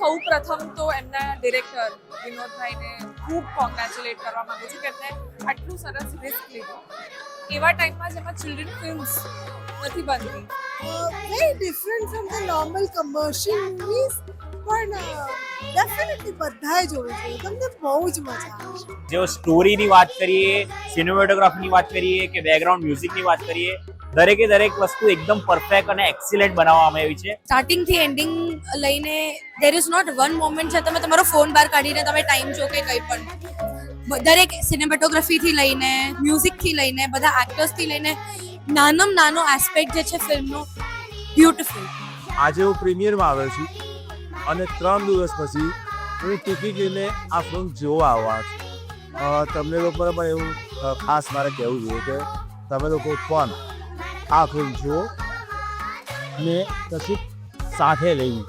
સૌ પ્રથમ તો એમના ડિરેક્ટર વિનોદભાઈને ખૂબ કોંગ્રેચ્યુલેટ કરવા માંગુ છું કે એમને આટલું સરસ રિસ્ક લીધું એવા ટાઈમમાં જેમાં ચિલ્ડ્રન ફિલ્મ્સ નથી બનતી. Very different from the normal commercial movies, પણ ડેફિનેટલી બધાએ જોવી જોઈએ, તમને બહુ જ મજા આવશે. જો સ્ટોરીની વાત કરીએ, સિનેમેટોગ્રાફીની વાત કરીએ કે બેકગ્રાઉન્ડ મ્યુઝિકની વાત કરીએ, દરેકે દરેક વસ્તુ એકદમ પરફેક્ટ અને એક્સિલન્ટ બનાવવામાં આવી છે. સ્ટાર્ટિંગ થી એન્ડિંગ લઈને there is not one moment છે તમે તમારો ફોન બહાર કાઢીને તમે ટાઈમ જો કે કંઈ પણ દરેક સિનેમેટોગ્રાફીથી લઈને મ્યુઝિકથી લઈને બધા એક્ટર્સથી લઈને નાનામાં નાનો એસ્પેક્ટ જે છે ફિલ્મનો બ્યુટીફુલ. આજે હું પ્રીમિયરમાં આવ્યો છું અને 3 દિવસ પછી હું ટિકિટ લઈને આ ફિલ્મ જોવા આવવા છું. તમને લોકોને પણ એવું ખાસ મારે કહેવું જોઈએ કે તમે લોકો પણ આ ફિલ્મ જુઓ ને કશું સાથે લઈ